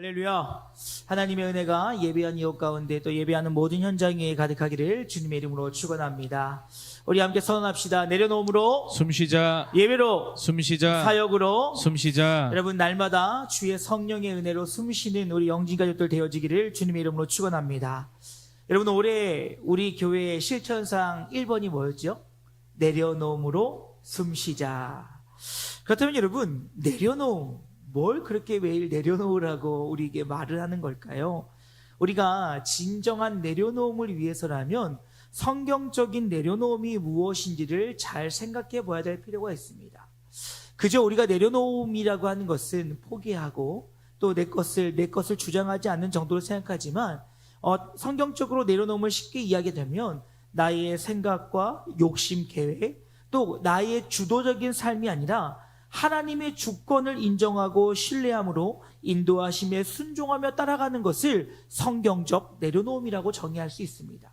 할렐루야. 하나님의 은혜가 예배한 이웃 가운데 또 예배하는 모든 현장에 가득하기를 주님의 이름으로 축원합니다. 우리 함께 선언합시다. 내려놓음으로 숨쉬자. 예배로 숨쉬자. 사역으로 숨쉬자. 여러분 날마다 주의 성령의 은혜로 숨쉬는 우리 영진 가족들 되어지기를 주님의 이름으로 축원합니다. 여러분 올해 우리 교회의 실천상 1번이 뭐였죠? 내려놓음으로 숨쉬자. 그렇다면 여러분 내려놓음, 뭘 그렇게 매일 내려놓으라고 우리에게 말을 하는 걸까요? 우리가 진정한 내려놓음을 위해서라면 성경적인 내려놓음이 무엇인지를 잘 생각해 봐야 될 필요가 있습니다. 그저 우리가 내려놓음이라고 하는 것은 포기하고 또 내 것을 주장하지 않는 정도로 생각하지만 성경적으로 내려놓음을 쉽게 이야기하면 나의 생각과 욕심, 계획, 또 나의 주도적인 삶이 아니라 하나님의 주권을 인정하고 신뢰함으로 인도하심에 순종하며 따라가는 것을 성경적 내려놓음이라고 정의할 수 있습니다.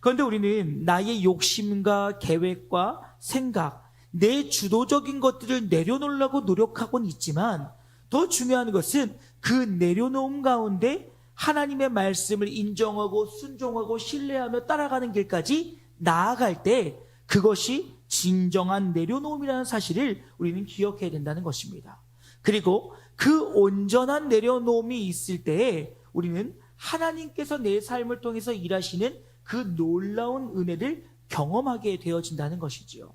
그런데 우리는 나의 욕심과 계획과 생각, 내 주도적인 것들을 내려놓으려고 노력하고는 있지만 더 중요한 것은 그 내려놓음 가운데 하나님의 말씀을 인정하고 순종하고 신뢰하며 따라가는 길까지 나아갈 때 그것이 진정한 내려놓음이라는 사실을 우리는 기억해야 된다는 것입니다. 그리고 그 온전한 내려놓음이 있을 때에 우리는 하나님께서 내 삶을 통해서 일하시는 그 놀라운 은혜를 경험하게 되어진다는 것이지요.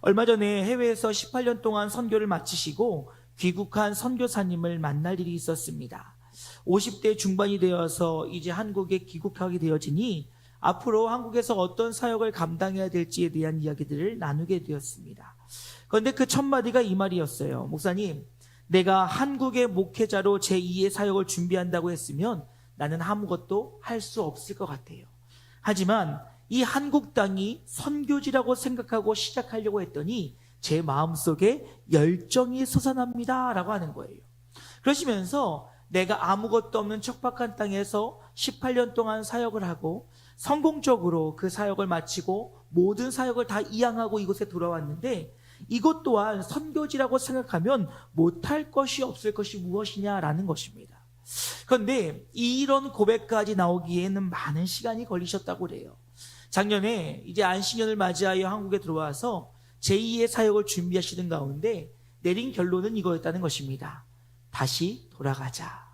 얼마 전에 해외에서 18년 동안 선교를 마치시고 귀국한 선교사님을 만날 일이 있었습니다. 50대 중반이 되어서 이제 한국에 귀국하게 되어지니 앞으로 한국에서 어떤 사역을 감당해야 될지에 대한 이야기들을 나누게 되었습니다. 그런데 그 첫 마디가 이 말이었어요. 목사님, 내가 한국의 목회자로 제2의 사역을 준비한다고 했으면 나는 아무것도 할 수 없을 것 같아요. 하지만 이 한국 땅이 선교지라고 생각하고 시작하려고 했더니 제 마음속에 열정이 솟아납니다 라고 하는 거예요. 그러시면서 내가 아무것도 없는 척박한 땅에서 18년 동안 사역을 하고 성공적으로 그 사역을 마치고 모든 사역을 다 이양하고 이곳에 돌아왔는데 이것 또한 선교지라고 생각하면 못할 것이 없을 것이 무엇이냐라는 것입니다. 그런데 이런 고백까지 나오기에는 많은 시간이 걸리셨다고 그래요. 작년에 이제 안식년을 맞이하여 한국에 들어와서 제2의 사역을 준비하시는 가운데 내린 결론은 이거였다는 것입니다. 다시 돌아가자.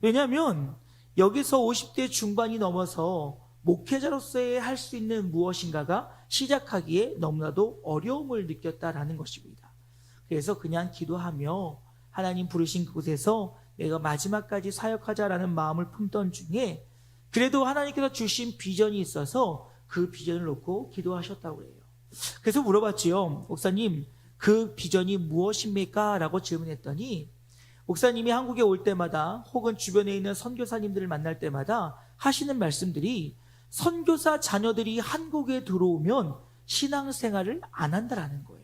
왜냐하면 여기서 50대 중반이 넘어서 목회자로서의 할 수 있는 무엇인가가 시작하기에 너무나도 어려움을 느꼈다라는 것입니다. 그래서 그냥 기도하며 하나님 부르신 그곳에서 내가 마지막까지 사역하자라는 마음을 품던 중에 그래도 하나님께서 주신 비전이 있어서 그 비전을 놓고 기도하셨다고 해요. 그래서 물어봤지요. 목사님, 그 비전이 무엇입니까? 라고 질문했더니 목사님이 한국에 올 때마다 혹은 주변에 있는 선교사님들을 만날 때마다 하시는 말씀들이 선교사 자녀들이 한국에 들어오면 신앙생활을 안 한다라는 거예요.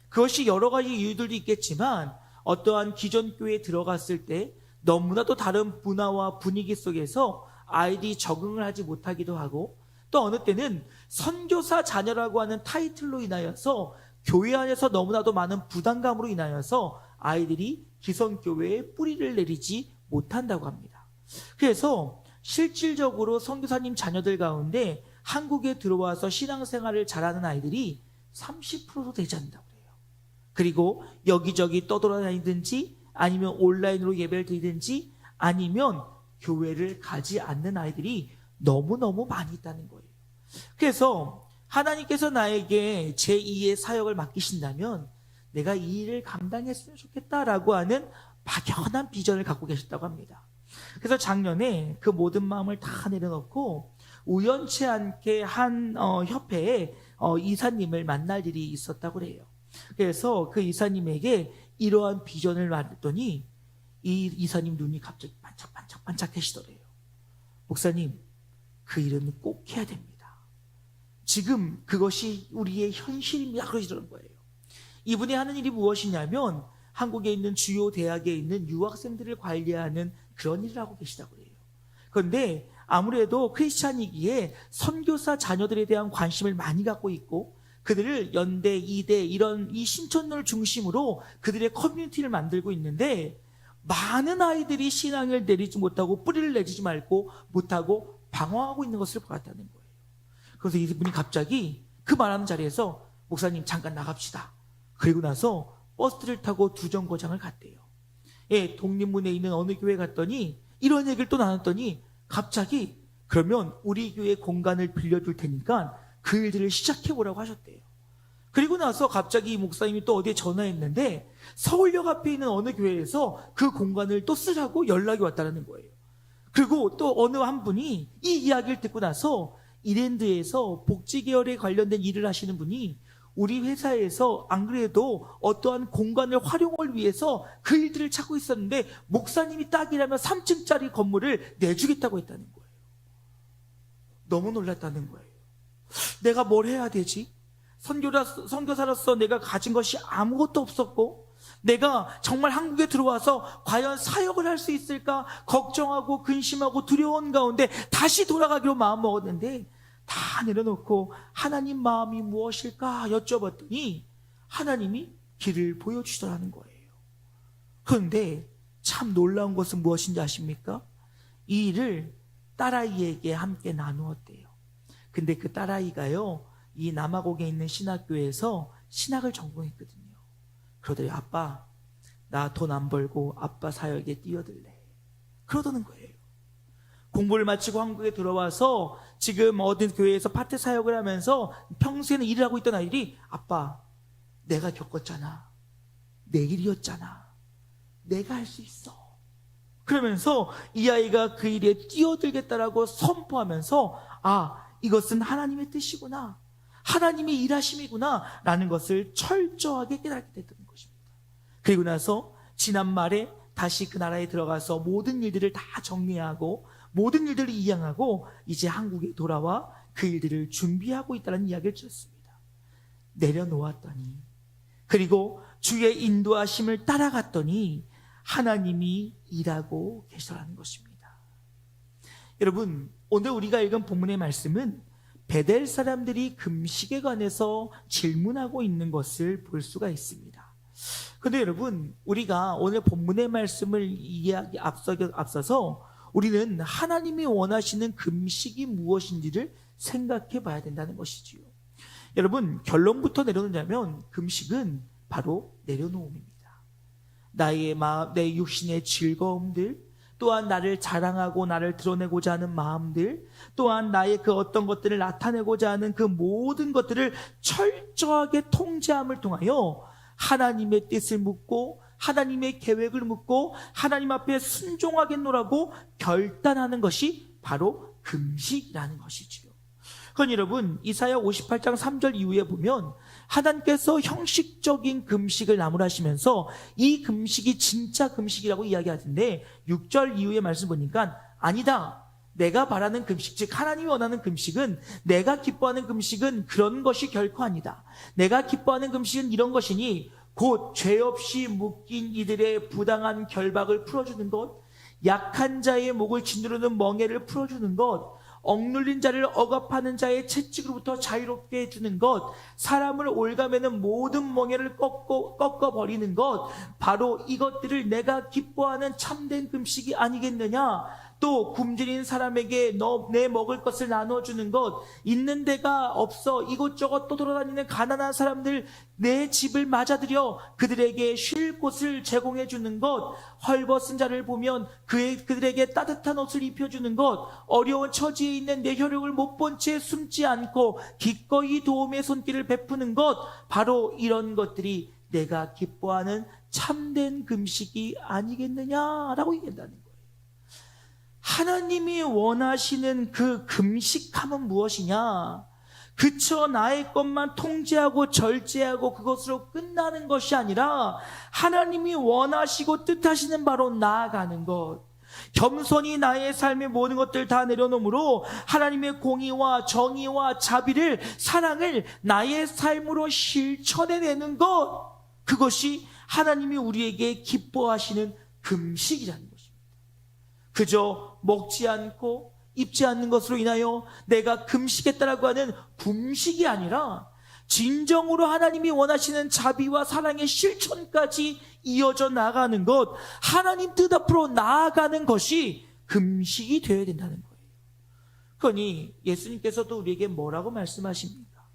그것이 여러 가지 이유들도 있겠지만 어떠한 기존 교회에 들어갔을 때 너무나도 다른 문화와 분위기 속에서 아이들이 적응을 하지 못하기도 하고 또 어느 때는 선교사 자녀라고 하는 타이틀로 인하여서 교회 안에서 너무나도 많은 부담감으로 인하여서 아이들이 기성교회에 뿌리를 내리지 못한다고 합니다. 그래서 실질적으로 선교사님 자녀들 가운데 한국에 들어와서 신앙생활을 잘하는 아이들이 30%도 되지 않는다고 해요. 그리고 여기저기 떠돌아다니든지 아니면 온라인으로 예배를 드리든지 아니면 교회를 가지 않는 아이들이 너무너무 많이 있다는 거예요. 그래서 하나님께서 나에게 제2의 사역을 맡기신다면 내가 이 일을 감당했으면 좋겠다라고 하는 막연한 비전을 갖고 계셨다고 합니다. 그래서 작년에 그 모든 마음을 다 내려놓고 우연치 않게 한 협회에 이사님을 만날 일이 있었다고 그래요. 그래서 그 이사님에게 이러한 비전을 말했더니 이 이사님 눈이 갑자기 반짝반짝 하시더래요. 목사님, 그 일은 꼭 해야 됩니다. 지금 그것이 우리의 현실입니다. 그러시는 거예요. 이분이 하는 일이 무엇이냐면 한국에 있는 주요 대학에 있는 유학생들을 관리하는 그런 일을 하고 계시다고 해요. 그런데 아무래도 크리스찬이기에 선교사 자녀들에 대한 관심을 많이 갖고 있고 그들을 연대, 이대 이런 이 신천로를 중심으로 그들의 커뮤니티를 만들고 있는데 많은 아이들이 신앙을 내리지 못하고 뿌리를 내리지 못하고 방황하고 있는 것을 보았다는 거예요. 그래서 이분이 갑자기 그 말하는 자리에서 목사님 잠깐 나갑시다. 그리고 나서 버스를 타고 두 정거장을 갔대요. 예, 독립문에 있는 어느 교회 갔더니 이런 얘기를 또 나눴더니 갑자기 그러면 우리 교회 공간을 빌려줄 테니까 그 일들을 시작해보라고 하셨대요. 그리고 나서 갑자기 이 목사님이 또 어디에 전화했는데 서울역 앞에 있는 어느 교회에서 그 공간을 또 쓰라고 연락이 왔다는 거예요. 그리고 또 어느 한 분이 이 이야기를 듣고 나서 이랜드에서 복지계열에 관련된 일을 하시는 분이 우리 회사에서 안 그래도 어떠한 공간을 활용을 위해서 그 일들을 찾고 있었는데 목사님이 딱이라면 3층짜리 건물을 내주겠다고 했다는 거예요. 너무 놀랐다는 거예요. 내가 뭘 해야 되지? 선교사로서 내가 가진 것이 아무것도 없었고 내가 정말 한국에 들어와서 과연 사역을 할 수 있을까 걱정하고 근심하고 두려운 가운데 다시 돌아가기로 마음먹었는데 다 내려놓고 하나님 마음이 무엇일까 여쭤봤더니 하나님이 길을 보여주시더라는 거예요. 그런데 참 놀라운 것은 무엇인지 아십니까? 이 일을 딸아이에게 함께 나누었대요. 근데 그 딸아이가요 이 남아공에 있는 신학교에서 신학을 전공했거든요. 그러더니 아빠 나 돈 안 벌고 아빠 사역에 뛰어들래. 그러더는 거예요. 공부를 마치고 한국에 들어와서 지금 어떤 교회에서 파트 사역을 하면서 평소에는 일을 하고 있던 아이들이 아빠 내가 겪었잖아. 내 일이었잖아. 내가 할 수 있어. 그러면서 이 아이가 그 일에 뛰어들겠다라고 선포하면서 아 이것은 하나님의 뜻이구나. 하나님의 일하심이구나 라는 것을 철저하게 깨닫게 됐던 것입니다. 그리고 나서 지난 말에 다시 그 나라에 들어가서 모든 일들을 다 정리하고 모든 일들을 이양하고 이제 한국에 돌아와 그 일들을 준비하고 있다는 이야기를 들었습니다. 내려놓았더니 그리고 주의 인도하심을 따라갔더니 하나님이 일하고 계시더라는 것입니다. 여러분 오늘 우리가 읽은 본문의 말씀은 베델 사람들이 금식에 관해서 질문하고 있는 것을 볼 수가 있습니다. 그런데 여러분 우리가 오늘 본문의 말씀을 앞서서 우리는 하나님이 원하시는 금식이 무엇인지를 생각해 봐야 된다는 것이지요. 여러분 결론부터 내려놓자면 금식은 바로 내려놓음입니다. 나의 마음, 내 육신의 즐거움들 또한 나를 자랑하고 나를 드러내고자 하는 마음들 또한 나의 그 어떤 것들을 나타내고자 하는 그 모든 것들을 철저하게 통제함을 통하여 하나님의 뜻을 묻고 하나님의 계획을 묻고 하나님 앞에 순종하겠노라고 결단하는 것이 바로 금식이라는 것이지요. 그건 여러분 이사야 58장 3절 이후에 보면 하나님께서 형식적인 금식을 나무라시면서 이 금식이 진짜 금식이라고 이야기하던데 6절 이후의 말씀 보니까 아니다. 내가 바라는 금식, 즉 하나님이 원하는 금식은 내가 기뻐하는 금식은 그런 것이 결코 아니다. 내가 기뻐하는 금식은 이런 것이니 곧 죄 없이 묶인 이들의 부당한 결박을 풀어주는 것, 약한 자의 목을 짓누르는 멍에를 풀어주는 것, 억눌린 자를 억압하는 자의 채찍으로부터 자유롭게 해주는 것, 사람을 올가매는 모든 멍에를 꺾어버리는 것, 바로 이것들을 내가 기뻐하는 참된 금식이 아니겠느냐. 또 굶주린 사람에게 내 먹을 것을 나눠주는 것, 있는 데가 없어 이곳저곳 또 돌아다니는 가난한 사람들 내 집을 맞아들여 그들에게 쉴 곳을 제공해 주는 것, 헐벗은 자를 보면 그들에게 따뜻한 옷을 입혀주는 것, 어려운 처지에 있는 내 혈육을 못 본 채 숨지 않고 기꺼이 도움의 손길을 베푸는 것, 바로 이런 것들이 내가 기뻐하는 참된 금식이 아니겠느냐라고 얘기한다는 거예요. 하나님이 원하시는 그 금식함은 무엇이냐? 그저 나의 것만 통제하고 절제하고 그것으로 끝나는 것이 아니라 하나님이 원하시고 뜻하시는 바로 나아가는 것, 겸손히 나의 삶의 모든 것들 다 내려놓음으로 하나님의 공의와 정의와 자비를, 사랑을 나의 삶으로 실천해내는 것, 그것이 하나님이 우리에게 기뻐하시는 금식이라는 것입니다. 그저 먹지 않고 입지 않는 것으로 인하여 내가 금식했다라고 하는 금식이 아니라 진정으로 하나님이 원하시는 자비와 사랑의 실천까지 이어져 나가는 것, 하나님 뜻 앞으로 나아가는 것이 금식이 되어야 된다는 거예요. 그러니 예수님께서도 우리에게 뭐라고 말씀하십니까?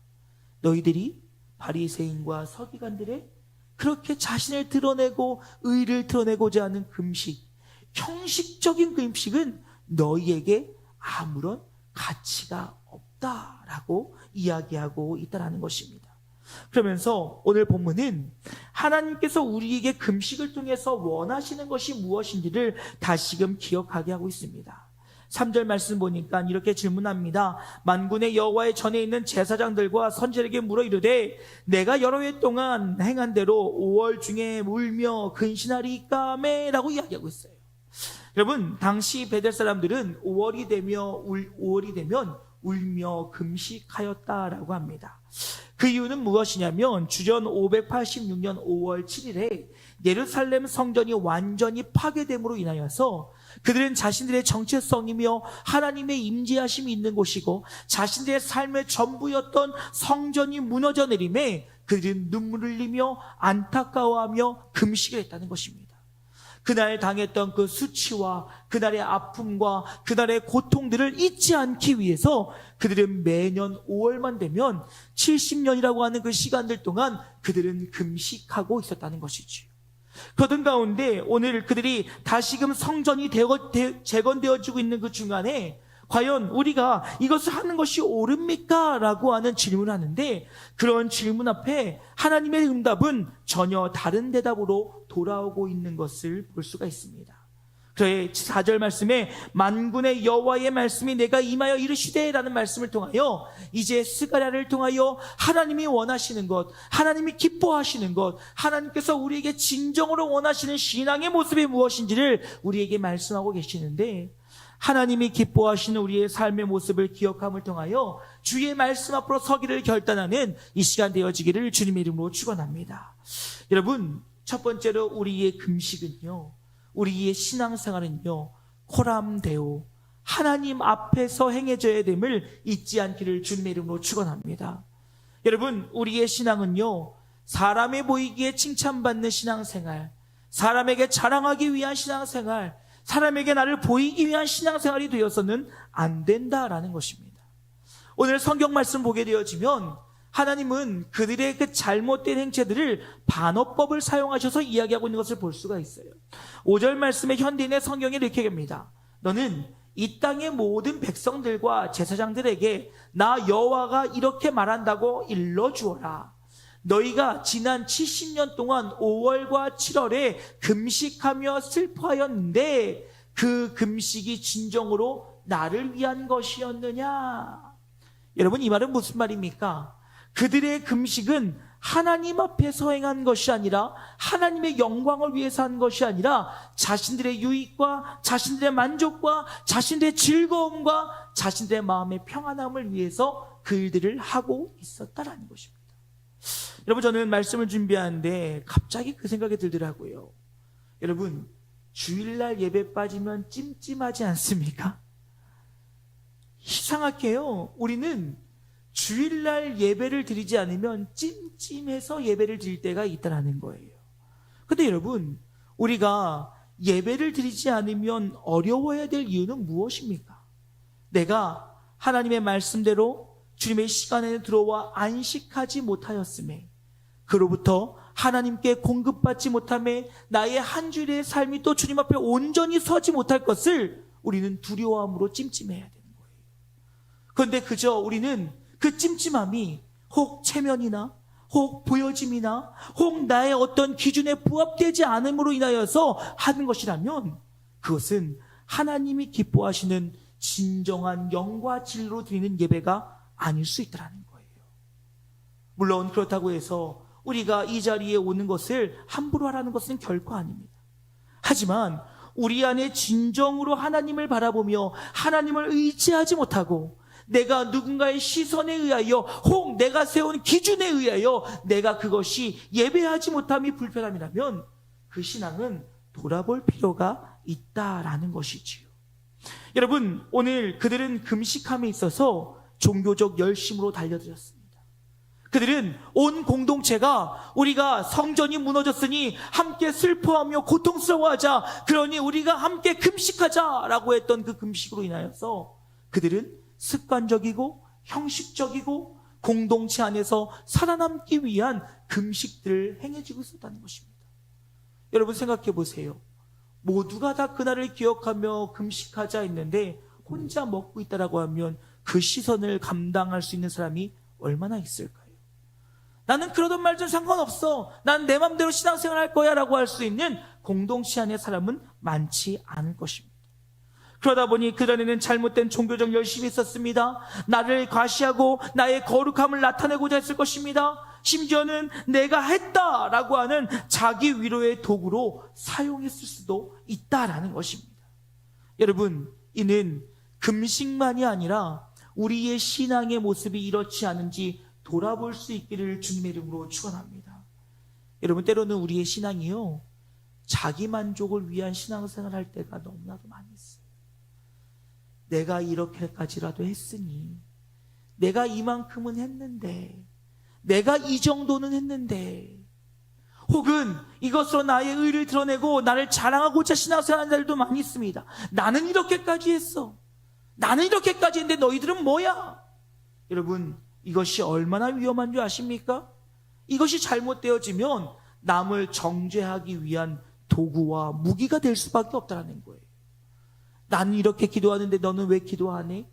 너희들이 바리새인과 서기관들의 그렇게 자신을 드러내고 의를 드러내고자 하는 금식, 형식적인 금식은 너희에게 아무런 가치가 없다라고 이야기하고 있다는 것입니다. 그러면서 오늘 본문은 하나님께서 우리에게 금식을 통해서 원하시는 것이 무엇인지를 다시금 기억하게 하고 있습니다. 3절 말씀 보니까 이렇게 질문합니다. 만군의 여호와의 전에 있는 제사장들과 선지자에게 물어 이르되 내가 여러 해 동안 행한 대로 5월 중에 울며 근신하리까매 라고 이야기하고 있어요. 여러분, 당시 베델 사람들은 5월이 되면 울며 금식하였다라고 합니다. 그 이유는 무엇이냐면 주전 586년 5월 7일에 예루살렘 성전이 완전히 파괴됨으로 인하여서 그들은 자신들의 정체성이며 하나님의 임재하심이 있는 곳이고 자신들의 삶의 전부였던 성전이 무너져 내림에 그들은 눈물을 흘리며 안타까워하며 금식을 했다는 것입니다. 그날 당했던 그 수치와 그날의 아픔과 그날의 고통들을 잊지 않기 위해서 그들은 매년 5월만 되면 70년이라고 하는 그 시간들 동안 그들은 금식하고 있었다는 것이지요. 그러던 가운데 오늘 그들이 다시금 성전이 재건되어지고 있는 그 중간에 과연 우리가 이것을 하는 것이 옳습니까? 라고 하는 질문을 하는데 그런 질문 앞에 하나님의 응답은 전혀 다른 대답으로 돌아오고 있는 것을 볼 수가 있습니다. 그의 4절 말씀에 만군의 여호와의 말씀이 내가 임하여 이르시되 라는 말씀을 통하여 이제 스가랴를 통하여 하나님이 원하시는 것, 하나님이 기뻐하시는 것, 하나님께서 우리에게 진정으로 원하시는 신앙의 모습이 무엇인지를 우리에게 말씀하고 계시는데 하나님이 기뻐하시는 우리의 삶의 모습을 기억함을 통하여 주의 말씀 앞으로 서기를 결단하는 이 시간 되어지기를 주님의 이름으로 축원합니다. 여러분, 첫 번째로 우리의 금식은요, 우리의 신앙생활은요, 코람데오, 하나님 앞에서 행해져야 됨을 잊지 않기를 주님의 이름으로 축원합니다. 여러분, 우리의 신앙은요, 사람에 보이기에 칭찬받는 신앙생활, 사람에게 자랑하기 위한 신앙생활, 사람에게 나를 보이기 위한 신앙생활이 되어서는 안 된다라는 것입니다. 오늘 성경 말씀 보게 되어지면 하나님은 그들의 그 잘못된 행체들을 반어법을 사용하셔서 이야기하고 있는 것을 볼 수가 있어요. 5절 말씀에 현대인의 성경이 이렇게 합니다. 너는 이 땅의 모든 백성들과 제사장들에게 나 여호와가 이렇게 말한다고 일러주어라. 너희가 지난 70년 동안 5월과 7월에 금식하며 슬퍼하였는데 그 금식이 진정으로 나를 위한 것이었느냐? 여러분, 이 말은 무슨 말입니까? 그들의 금식은 하나님 앞에서 행한 것이 아니라 하나님의 영광을 위해서 한 것이 아니라 자신들의 유익과 자신들의 만족과 자신들의 즐거움과 자신들의 마음의 평안함을 위해서 그 일들을 하고 있었다라는 것입니다. 여러분, 저는 말씀을 준비하는데 갑자기 그 생각이 들더라고요. 여러분, 주일날 예배 빠지면 찜찜하지 않습니까? 이상하게요, 우리는 주일날 예배를 드리지 않으면 찜찜해서 예배를 드릴 때가 있다는 거예요. 근데 여러분, 우리가 예배를 드리지 않으면 어려워야 될 이유는 무엇입니까? 내가 하나님의 말씀대로 주님의 시간에 들어와 안식하지 못하였음에, 그로부터 하나님께 공급받지 못함에 나의 한 주일의 삶이 또 주님 앞에 온전히 서지 못할 것을 우리는 두려워함으로 찜찜해야 되는 거예요. 그런데 그저 우리는 그 찜찜함이 혹 체면이나 혹 보여짐이나 혹 나의 어떤 기준에 부합되지 않음으로 인하여서 하는 것이라면 그것은 하나님이 기뻐하시는 진정한 영과 진리로 드리는 예배가 아닐 수 있다는 거예요. 물론 그렇다고 해서 우리가 이 자리에 오는 것을 함부로 하라는 것은 결코 아닙니다. 하지만 우리 안에 진정으로 하나님을 바라보며 하나님을 의지하지 못하고 내가 누군가의 시선에 의하여 혹 내가 세운 기준에 의하여 내가 그것이 예배하지 못함이 불편함이라면 그 신앙은 돌아볼 필요가 있다라는 것이지요. 여러분, 오늘 그들은 금식함에 있어서 종교적 열심으로 달려들었습니다. 그들은 온 공동체가 우리가 성전이 무너졌으니 함께 슬퍼하며 고통스러워하자, 그러니 우리가 함께 금식하자라고 했던 그 금식으로 인하여서 그들은 습관적이고 형식적이고 공동체 안에서 살아남기 위한 금식들을 행해지고 있었다는 것입니다. 여러분 생각해 보세요. 모두가 다 그날을 기억하며 금식하자 했는데 혼자 먹고 있다라고 하면 그 시선을 감당할 수 있는 사람이 얼마나 있을까요? 나는 그러던 말든 상관없어, 난 내 맘대로 신앙생활 할 거야 라고 할 수 있는 공동체 안의 사람은 많지 않을 것입니다. 그러다 보니 그전에는 잘못된 종교적 열심이 있었습니다. 나를 과시하고 나의 거룩함을 나타내고자 했을 것입니다. 심지어는 내가 했다라고 하는 자기 위로의 도구로 사용했을 수도 있다라는 것입니다. 여러분, 이는 금식만이 아니라 우리의 신앙의 모습이 이렇지 않은지 돌아볼 수 있기를 주님의 이름으로 축원합니다. 여러분, 때로는 우리의 신앙이요, 자기 만족을 위한 신앙생활을 할 때가 너무나도 많이 있어요. 내가 이렇게까지라도 했으니, 내가 이만큼은 했는데, 내가 이 정도는 했는데, 혹은 이것으로 나의 의를 드러내고 나를 자랑하고자 신앙생활하는 자들도 많이 있습니다. 나는 이렇게까지 했어, 나는 이렇게까지 했는데 너희들은 뭐야? 여러분, 이것이 얼마나 위험한 줄 아십니까? 이것이 잘못되어지면 남을 정죄하기 위한 도구와 무기가 될 수밖에 없다는 거예요. 나는 이렇게 기도하는데 너는 왜 기도 안 해?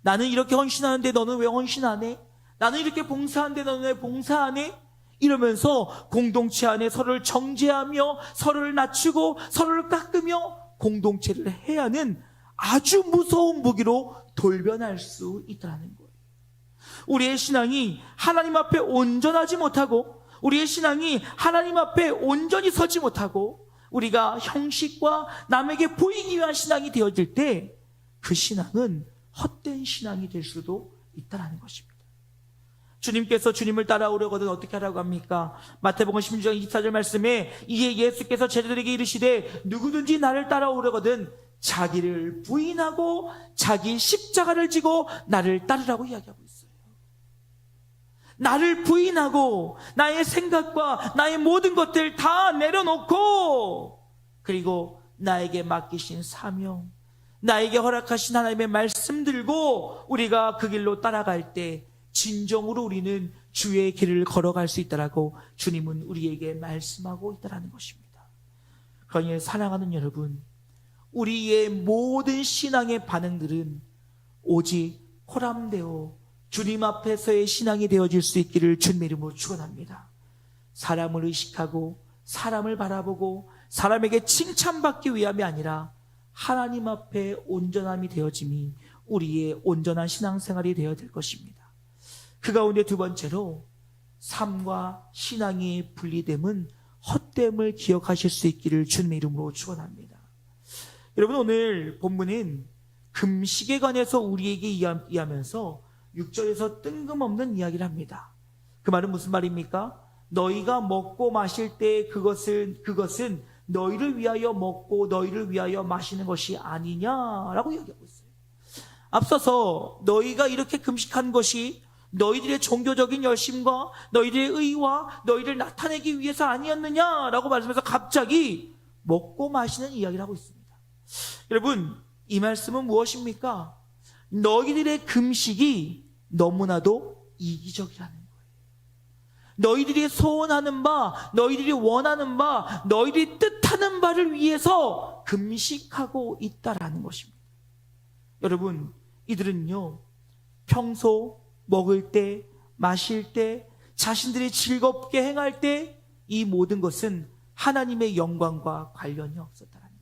나는 이렇게 헌신하는데 너는 왜 헌신 안 해? 나는 이렇게 봉사하는데 너는 왜 봉사 안 해? 이러면서 공동체 안에 서로를 정죄하며 서로를 낮추고 서로를 깎으며 공동체를 해야 하는 아주 무서운 무기로 돌변할 수 있다는 거예요. 우리의 신앙이 하나님 앞에 온전하지 못하고, 우리의 신앙이 하나님 앞에 온전히 서지 못하고, 우리가 형식과 남에게 보이기 위한 신앙이 되어질 때 그 신앙은 헛된 신앙이 될 수도 있다는 것입니다. 주님께서 주님을 따라오려거든 어떻게 하라고 합니까? 마태복음 16장 24절 말씀에 이에 예수께서 제자들에게 이르시되 누구든지 나를 따라오려거든 자기를 부인하고 자기 십자가를 지고 나를 따르라고 이야기하고 있어요. 나를 부인하고 나의 생각과 나의 모든 것들 다 내려놓고, 그리고 나에게 맡기신 사명, 나에게 허락하신 하나님의 말씀 들고 우리가 그 길로 따라갈 때 진정으로 우리는 주의 길을 걸어갈 수 있다라고 주님은 우리에게 말씀하고 있다는 것입니다. 그러니 사랑하는 여러분, 우리의 모든 신앙의 반응들은 오직 호람되어 주님 앞에서의 신앙이 되어질 수 있기를 주님의 이름으로 축원합니다. 사람을 의식하고 사람을 바라보고 사람에게 칭찬받기 위함이 아니라 하나님 앞에 온전함이 되어짐이 우리의 온전한 신앙생활이 되어야 될 것입니다. 그 가운데 두 번째로 삶과 신앙의 분리됨은 헛됨을 기억하실 수 있기를 주님의 이름으로 축원합니다. 여러분, 오늘 본문은 금식에 관해서 우리에게 이야기하면서 6절에서 뜬금없는 이야기를 합니다. 그 말은 무슨 말입니까? 너희가 먹고 마실 때 그것은 너희를 위하여 먹고 너희를 위하여 마시는 것이 아니냐라고 이야기하고 있어요. 앞서서 너희가 이렇게 금식한 것이 너희들의 종교적인 열심과 너희들의 의와 너희를 나타내기 위해서 아니었느냐라고 말씀해서 갑자기 먹고 마시는 이야기를 하고 있습니다. 여러분, 이 말씀은 무엇입니까? 너희들의 금식이 너무나도 이기적이라는 거예요. 너희들이 소원하는 바, 너희들이 원하는 바, 너희들이 뜻하는 바를 위해서 금식하고 있다라는 것입니다. 여러분, 이들은요, 평소 먹을 때, 마실 때, 자신들이 즐겁게 행할 때 이 모든 것은 하나님의 영광과 관련이 없었다라는 거예요.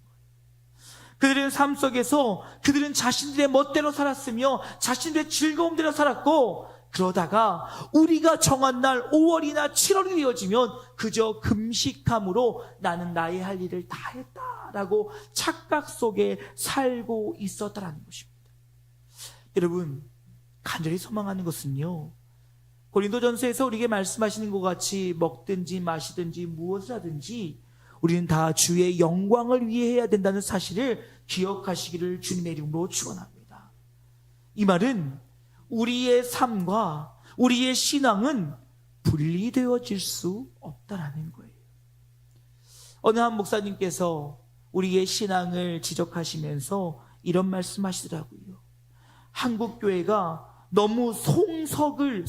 그들은 삶 속에서 그들은 자신들의 멋대로 살았으며 자신들의 즐거움대로 살았고, 그러다가 우리가 정한 날 5월이나 7월이 되어지면 그저 금식함으로 나는 나의 할 일을 다 했다라고 착각 속에 살고 있었다라는 것입니다. 여러분, 간절히 소망하는 것은요, 고린도전서에서 우리에게 말씀하시는 것 같이 먹든지 마시든지 무엇을 하든지 우리는 다 주의 영광을 위해 해야 된다는 사실을 기억하시기를 주님의 이름으로 축원합니다. 이 말은 우리의 삶과 우리의 신앙은 분리되어질 수 없다라는 거예요. 어느 한 목사님께서 우리의 신앙을 지적하시면서 이런 말씀하시더라고요. 한국 교회가 너무 성속을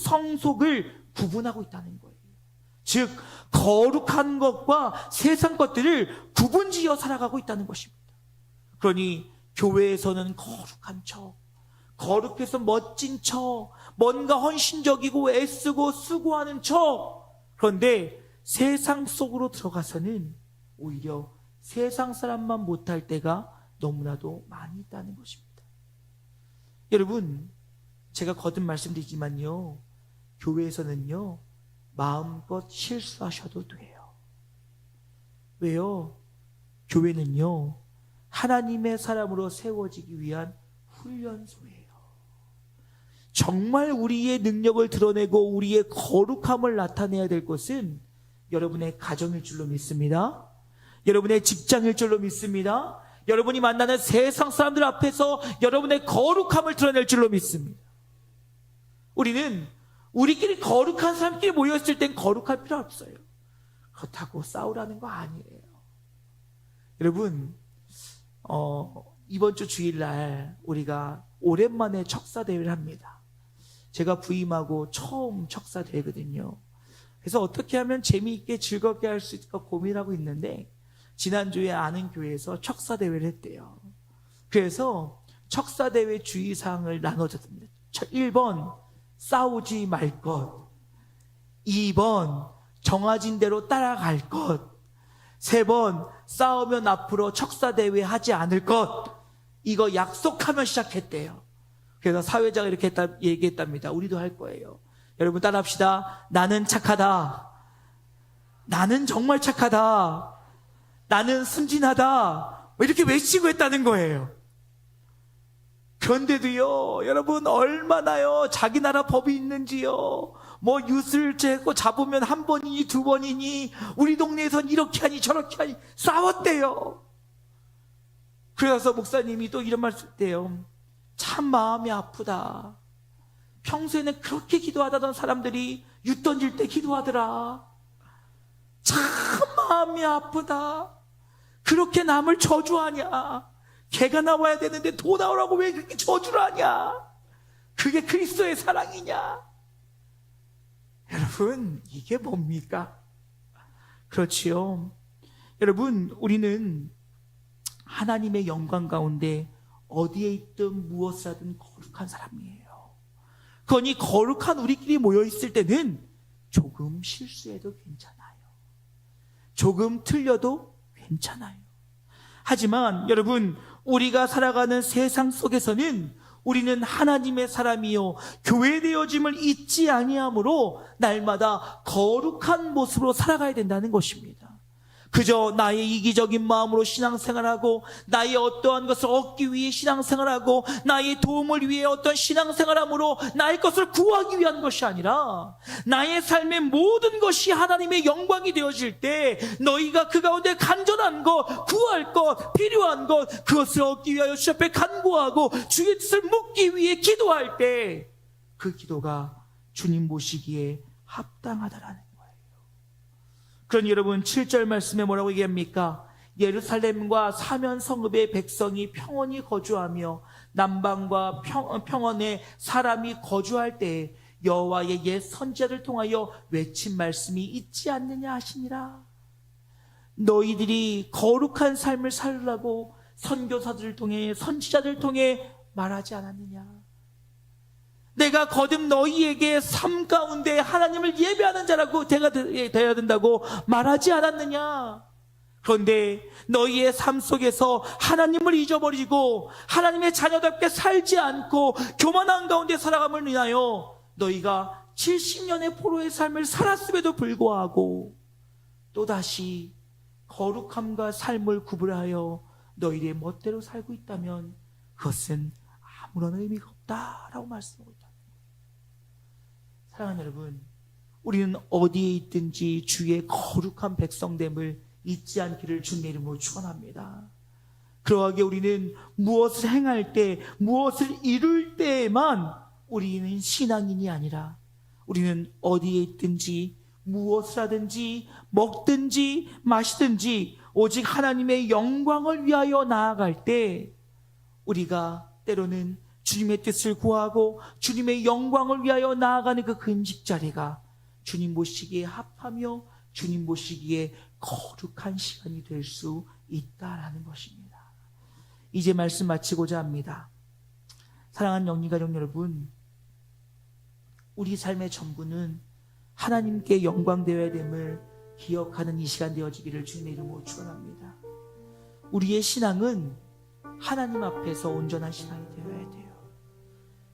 구분하고 있다는 거예요. 즉 거룩한 것과 세상 것들을 구분지어 살아가고 있다는 것입니다. 그러니 교회에서는 거룩한 척, 거룩해서 멋진 척, 뭔가 헌신적이고 애쓰고 수고하는 척, 그런데 세상 속으로 들어가서는 오히려 세상 사람만 못할 때가 너무나도 많이 있다는 것입니다. 여러분, 제가 거듭 말씀드리지만요, 교회에서는요 마음껏 실수하셔도 돼요. 왜요? 교회는요 하나님의 사람으로 세워지기 위한 훈련소예요. 정말 우리의 능력을 드러내고 우리의 거룩함을 나타내야 될 것은 여러분의 가정일 줄로 믿습니다. 여러분의 직장일 줄로 믿습니다. 여러분이 만나는 세상 사람들 앞에서 여러분의 거룩함을 드러낼 줄로 믿습니다. 우리는 우리끼리 거룩한 사람끼리 모였을 땐 거룩할 필요 없어요. 그렇다고 싸우라는 거 아니에요. 여러분, 이번 주 주일날 우리가 오랜만에 척사대회를 합니다. 제가 부임하고 처음 척사대회거든요. 그래서 어떻게 하면 재미있게 즐겁게 할 수 있을까 고민하고 있는데, 지난주에 아는 교회에서 척사대회를 했대요. 그래서 척사대회 주의사항을 나눠줬습니다. 1번, 싸우지 말 것. 2번, 정해진 대로 따라갈 것. 3번, 싸우면 앞으로 척사대회 하지 않을 것. 이거 약속하면 시작했대요. 그래서 사회자가 이렇게 얘기했답니다. 우리도 할 거예요. 여러분 따라합시다. 나는 착하다. 나는 정말 착하다. 나는 순진하다. 이렇게 외치고 했다는 거예요. 그런데도요, 여러분 얼마나요 자기 나라 법이 있는지요. 뭐 유술 재고 잡으면 1번이니 2번이니 우리 동네에선 이렇게 하니 저렇게 하니 싸웠대요. 그래서 목사님이 또 이런 말씀 했대요. 참 마음이 아프다. 평소에는 그렇게 기도하다던 사람들이 윷 던질 때 기도하더라. 참 마음이 아프다. 그렇게 남을 저주하냐. 개가 나와야 되는데 도 나오라고 왜 그렇게 저주를 하냐. 그게 그리스도의 사랑이냐. 여러분, 이게 뭡니까? 그렇지요. 여러분, 우리는 하나님의 영광 가운데 어디에 있든 무엇을 하든 거룩한 사람이에요. 그러니 거룩한 우리끼리 모여있을 때는 조금 실수해도 괜찮아요. 조금 틀려도 괜찮아요. 하지만 여러분, 우리가 살아가는 세상 속에서는 우리는 하나님의 사람이요 교회 되어짐을 잊지 아니하므로 날마다 거룩한 모습으로 살아가야 된다는 것입니다. 그저 나의 이기적인 마음으로 신앙생활하고 나의 어떠한 것을 얻기 위해 신앙생활하고 나의 도움을 위해 어떤 신앙생활함으로 나의 것을 구하기 위한 것이 아니라 나의 삶의 모든 것이 하나님의 영광이 되어질 때 너희가 그 가운데 간절한 것, 구할 것, 필요한 것, 그것을 얻기 위하여 주 앞에 간구하고 주의 뜻을 묻기 위해 기도할 때 그 기도가 주님 보시기에 합당하다라는 거예요. 그러니 여러분 7절 말씀에 뭐라고 얘기합니까? 예루살렘과 사면 성읍의 백성이 평온히 거주하며 남방과 평원에 사람이 거주할 때 여호와의 옛 선지자를 통하여 외친 말씀이 있지 않느냐 하시니라. 너희들이 거룩한 삶을 살으라고 선교사들을 통해 선지자들을 통해 말하지 않았느냐. 내가 거듭 너희에게 삶 가운데 하나님을 예배하는 자라고 되어야 된다고 말하지 않았느냐. 그런데 너희의 삶 속에서 하나님을 잊어버리고 하나님의 자녀답게 살지 않고 교만한 가운데 살아감을 인하여 너희가 70년의 포로의 삶을 살았음에도 불구하고 또다시 거룩함과 삶을 구분하여 너희의 멋대로 살고 있다면 그것은 아무런 의미가 없다라고 말씀하고 있다. 사랑하는 여러분, 우리는 어디에 있든지 주의 거룩한 백성됨을 잊지 않기를 주님의 이름으로 축원합니다. 그러하게 우리는 무엇을 행할 때, 무엇을 이룰 때에만 우리는 신앙인이 아니라 우리는 어디에 있든지 무엇을 하든지 먹든지 마시든지 오직 하나님의 영광을 위하여 나아갈 때 우리가 때로는 주님의 뜻을 구하고 주님의 영광을 위하여 나아가는 그 금식 자리가 주님 보시기에 합하며 주님 보시기에 거룩한 시간이 될 수 있다라는 것입니다. 이제 말씀 마치고자 합니다. 사랑하는 영리가족 여러분, 우리 삶의 전부는 하나님께 영광되어야 됨을 기억하는 이 시간 되어지기를 주님의 이름으로 축원합니다. 우리의 신앙은 하나님 앞에서 온전한 신앙이 되어야 돼요.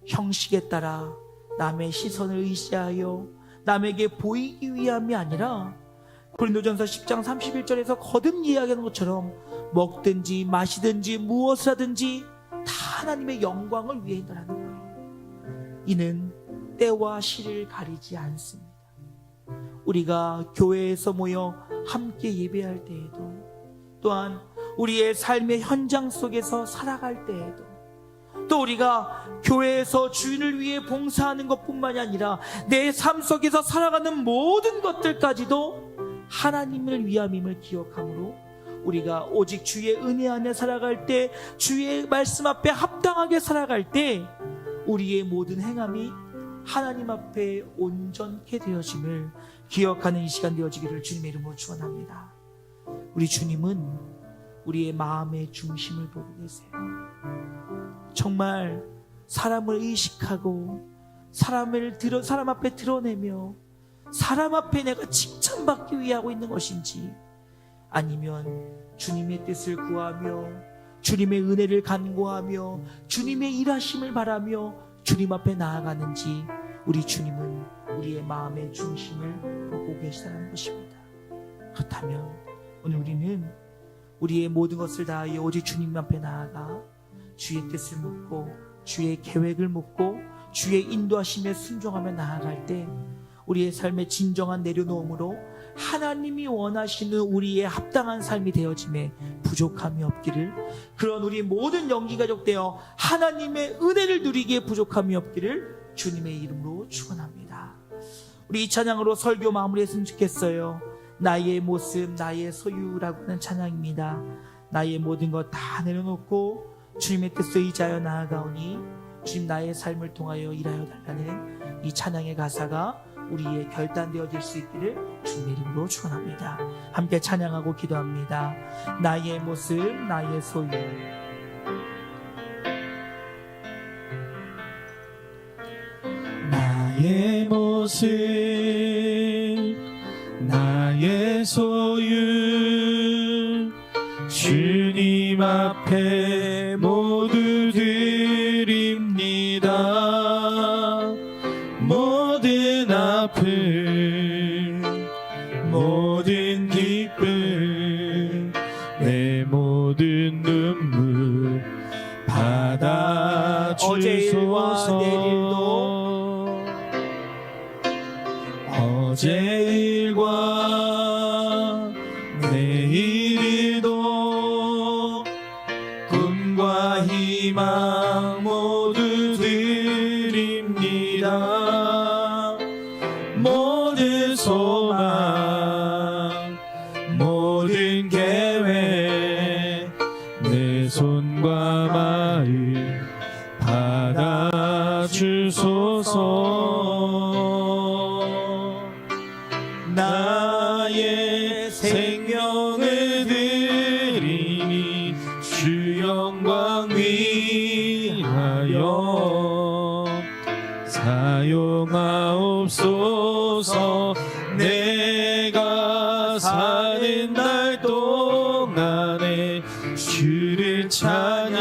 형식에 따라 남의 시선을 의지하여 남에게 보이기 위함이 아니라 고린도전서 10장 31절에서 거듭 이야기하는 것처럼 먹든지 마시든지 무엇을 하든지 다 하나님의 영광을 위해 한다는 거예요. 이는 때와 시를 가리지 않습니다. 우리가 교회에서 모여 함께 예배할 때에도, 또한 우리의 삶의 현장 속에서 살아갈 때에도, 또 우리가 교회에서 주인을 위해 봉사하는 것뿐만이 아니라 내 삶 속에서 살아가는 모든 것들까지도 하나님을 위함임을 기억함으로 우리가 오직 주의 은혜 안에 살아갈 때, 주의 말씀 앞에 합당하게 살아갈 때 우리의 모든 행함이 하나님 앞에 온전케 되어짐을 기억하는 이 시간 되어지기를 주님의 이름으로 축원합니다. 우리 주님은 우리의 마음의 중심을 보고 계세요. 정말 사람을 의식하고 사람 앞에 드러내며 사람 앞에 내가 칭찬받기 위해 하고 있는 것인지, 아니면 주님의 뜻을 구하며 주님의 은혜를 간구하며 주님의 일하심을 바라며 주님 앞에 나아가는지, 우리 주님은 우리의 마음의 중심을 보고 계시다는 것입니다. 그렇다면 오늘 우리는 우리의 모든 것을 다하여 오직 주님 앞에 나아가 주의 뜻을 묻고 주의 계획을 묻고 주의 인도하심에 순종하며 나아갈 때 우리의 삶의 진정한 내려놓음으로 하나님이 원하시는 우리의 합당한 삶이 되어짐에 부족함이 없기를, 그런 우리 모든 영기가족 되어 하나님의 은혜를 누리기에 부족함이 없기를 주님의 이름으로 축원합니다. 우리 이 찬양으로 설교 마무리했으면 좋겠어요. 나의 모습 나의 소유라고 하는 찬양입니다. 나의 모든 것 다 내려놓고 주님의 뜻을 의지하여 나아가오니 주님 나의 삶을 통하여 일하여 달라는 이 찬양의 가사가 우리의 결단되어질 수 있기를 주님의 이름으로 축원합니다. 함께 찬양하고 기도합니다. 나의 모습 나의 소유. 나의 모습 나의 소유, 주님 앞에 모두 드립니다. 모든 아픔 모든 기쁨 내 모든 눈물 받아주소서. 어제 일과 내일도 꿈과 희망 모두 드립니다. 모든 소망 모든 계획 내 손과 마음 받아주소서. 나의 생명을 드리니 주 영광 위하여 사용하옵소서. 내가 사는 날 동안에 주를 찬양하며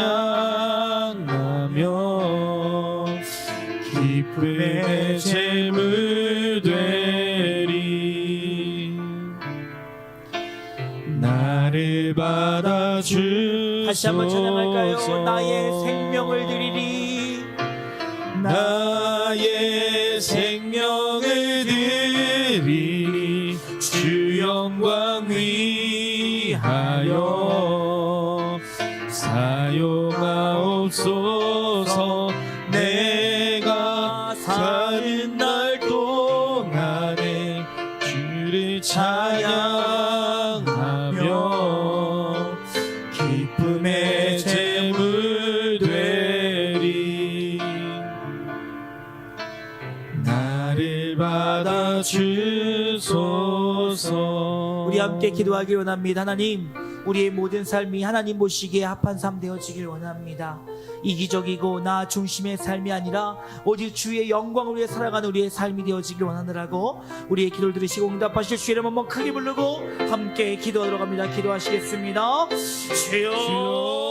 기쁨의 제물 되리. 나를 받아주소서. 다시 한번 찬양할까요? 나의 생명을 드리리. 나의 생명을 드리니 주 영광 위하여 사용하옵소서. 내가 사는 날 동안에 주소서. 우리 함께 기도하길 원합니다. 하나님, 우리의 모든 삶이 하나님 보시기에 합한 삶 되어지길 원합니다. 이기적이고 나 중심의 삶이 아니라 오직 주의 영광을 위해 살아가는 우리의 삶이 되어지길 원하느라고 우리의 기도를 들으시고 응답하실 주의 이름 한번 크게 부르고 함께 기도하러 갑니다. 기도하시겠습니다. 주여